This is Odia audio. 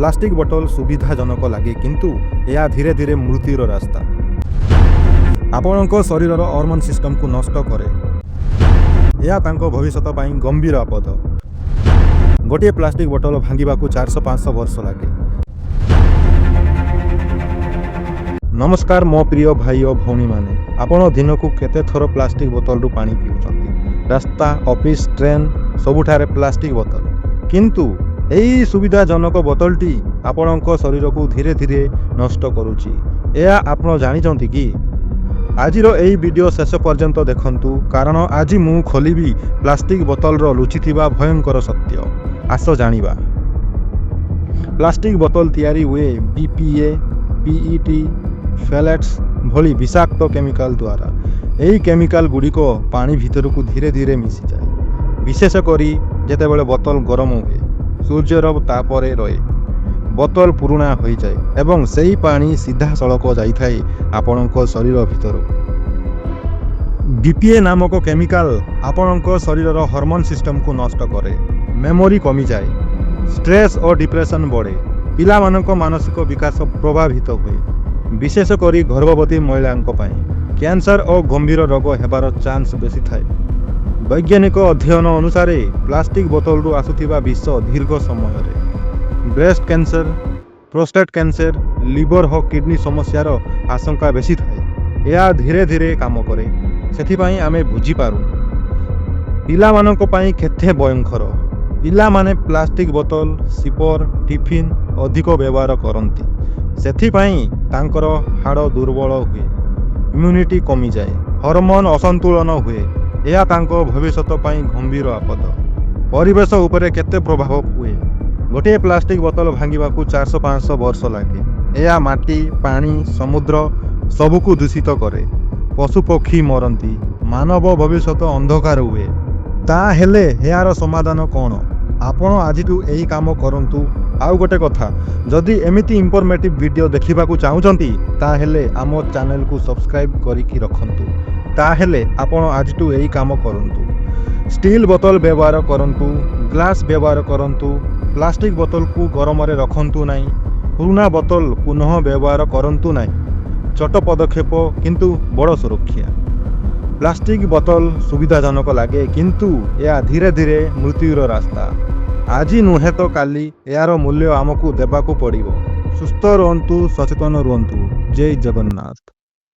ପ୍ଲାଷ୍ଟିକ ବୋତଲ ସୁବିଧାଜନକ ଲାଗେ କିନ୍ତୁ ଏହା ଧୀରେ ଧୀରେ ମୃତ୍ୟୁର ରାସ୍ତା। ଆପଣଙ୍କ ଶରୀରର ହର୍ମୋନ୍ ସିଷ୍ଟମକୁ ନଷ୍ଟ କରେ। ଏହା ତାଙ୍କ ଭବିଷ୍ୟତ ପାଇଁ ଗମ୍ଭୀର ଆପଦ। ଗୋଟିଏ ପ୍ଲାଷ୍ଟିକ ବୋତଲ ଭାଙ୍ଗିବାକୁ 400-500 ବର୍ଷ ଲାଗେ। ନମସ୍କାର ମୋ ପ୍ରିୟ ଭାଇ ଓ ଭଉଣୀମାନେ, ଆପଣ ଦିନକୁ କେତେ ଥର ପ୍ଲାଷ୍ଟିକ ବୋତଲରୁ ପାଣି ପିଉଛନ୍ତି? ରାସ୍ତା, ଅଫିସ୍, ଟ୍ରେନ୍ ସବୁଠାରେ ପ୍ଲାଷ୍ଟିକ ବୋତଲ। କିନ୍ତୁ ଏହି ସୁବିଧାଜନକ ବୋତଲଟି ଆପଣଙ୍କ ଶରୀରକୁ ଧୀରେ ଧୀରେ ନଷ୍ଟ କରୁଛି। ଏହା ଆପଣ ଜାଣିଛନ୍ତି କି? ଆଜିର ଏହି ଭିଡ଼ିଓ ଶେଷ ପର୍ଯ୍ୟନ୍ତ ଦେଖନ୍ତୁ, କାରଣ ଆଜି ମୁଁ ଖୋଲିବି ପ୍ଲାଷ୍ଟିକ ବୋତଲର ଲୁଚିଥିବା ଭୟଙ୍କର ସତ୍ୟ। ଆସ ଜାଣିବା। ପ୍ଲାଷ୍ଟିକ ବୋତଲ ତିଆରି ହୁଏ BPA, PET, ଫେଲେଟ୍ସ ଭଳି ବିଷାକ୍ତ କେମିକାଲ ଦ୍ୱାରା। ଏହି କେମିକାଲ ଗୁଡ଼ିକ ପାଣି ଭିତରକୁ ଧୀରେ ଧୀରେ ମିଶିଯାଏ, ବିଶେଷ କରି ଯେତେବେଳେ ବୋତଲ ଗରମ ହୁଏ। ସୂର୍ଯ୍ୟର ତାପରେ ରହେ, ବୋତଲ ପୁରୁଣା ହୋଇଯାଏ ଏବଂ ସେହି ପାଣି ସିଧାସଳଖ ଯାଇଥାଏ ଆପଣଙ୍କ ଶରୀର ଭିତରକୁ। BPA ନାମକ କେମିକାଲ ଆପଣଙ୍କ ଶରୀରର ହର୍ମୋନ୍ ସିଷ୍ଟମକୁ ନଷ୍ଟ କରେ। ମେମୋରି କମିଯାଏ, ଷ୍ଟ୍ରେସ୍ ଓ ଡିପ୍ରେସନ୍ ବଢ଼େ। ପିଲାମାନଙ୍କ ମାନସିକ ବିକାଶ ପ୍ରଭାବିତ ହୁଏ, ବିଶେଷ କରି ଗର୍ଭବତୀ ମହିଳାଙ୍କ ପାଇଁ। କ୍ୟାନ୍ସର ଓ ଗମ୍ଭୀର ରୋଗ ହେବାର ଚାନ୍ସ ବେଶୀ ଥାଏ। ବୈଜ୍ଞାନିକ ଅଧ୍ୟୟନ ଅନୁସାରେ ପ୍ଲାଷ୍ଟିକ ବୋତଲରୁ ଆସୁଥିବା ବିଷ ଦୀର୍ଘ ସମୟରେ breast cancer, prostate cancer, liver ଓ କିଡନୀ ସମସ୍ୟାର ଆଶଙ୍କା ବେଶୀ ଥାଏ। ଏହା ଧୀରେ ଧୀରେ କାମ କରେ, ସେଥିପାଇଁ ଆମେ ବୁଝିପାରୁ। ପିଲାମାନଙ୍କ ପାଇଁ କେତେ ଭୟଙ୍କର? ପିଲାମାନେ ପ୍ଲାଷ୍ଟିକ ବୋତଲ, ସିପର, ଟିଫିନ୍ ଅଧିକ ବ୍ୟବହାର କରନ୍ତି। ସେଥିପାଇଁ ତାଙ୍କର ହାଡ଼ ଦୁର୍ବଳ ହୁଏ, ଇମ୍ୟୁନିଟି କମିଯାଏ, ହରମୋନ୍ ଅସନ୍ତୁଳନ ହୁଏ। ଏହା ତାଙ୍କ ଭବିଷ୍ୟତ ପାଇଁ ଗମ୍ଭୀର ଆପଦ। ପରିବେଶ ଉପରେ କେତେ ପ୍ରଭାବ ହୁଏ? ଗୋଟିଏ ପ୍ଲାଷ୍ଟିକ ବୋତଲ ଭାଙ୍ଗିବାକୁ 400-500 ବର୍ଷ ଲାଗେ। ଏହା ମାଟି, ପାଣି, ସମୁଦ୍ର ସବୁକୁ ଦୂଷିତ କରେ। ପଶୁପକ୍ଷୀ ମରନ୍ତି, ମାନବ ଭବିଷ୍ୟତ ଅନ୍ଧକାର ହୁଏ। ତାହେଲେ ଏହାର ସମାଧାନ କ'ଣ? ଆପଣ ଆଜିଠୁ ଏହି କାମ କରନ୍ତୁ। ଆଉ ଗୋଟେ କଥା, ଯଦି ଏମିତି ଇନଫର୍ମେଟିଭ୍ ଭିଡ଼ିଓ ଦେଖିବାକୁ ଚାହୁଁଛନ୍ତି ତାହେଲେ ଆମ ଚ୍ୟାନେଲକୁ ସବସ୍କ୍ରାଇବ୍ କରିକି ରଖନ୍ତୁ। ତାହେଲେ ଆପଣ ଆଜିଠୁ ଏହି କାମ କରନ୍ତୁ। ଷ୍ଟିଲ୍ ବୋତଲ ବ୍ୟବହାର କରନ୍ତୁ, ଗ୍ଲାସ୍ ବ୍ୟବହାର କରନ୍ତୁ। ପ୍ଲାଷ୍ଟିକ ବୋତଲକୁ ଗରମରେ ରଖନ୍ତୁ ନାହିଁ। ପୁରୁଣା ବୋତଲ ପୁନଃ ବ୍ୟବହାର କରନ୍ତୁ ନାହିଁ। ଛୋଟ ପଦକ୍ଷେପ କିନ୍ତୁ ବଡ଼ ସୁରକ୍ଷା। ପ୍ଲାଷ୍ଟିକ ବୋତଲ ସୁବିଧାଜନକ ଲାଗେ କିନ୍ତୁ ଏହା ଧୀରେ ଧୀରେ ମୃତ୍ୟୁର ରାସ୍ତା। ଆଜି ନୁହେଁ ତ କାଲି ଏହାର ମୂଲ୍ୟ ଆମକୁ ଦେବାକୁ ପଡ଼ିବ। ସୁସ୍ଥ ରୁହନ୍ତୁ, ସଚେତନ ରୁହନ୍ତୁ। ଜୟ ଜଗନ୍ନାଥ।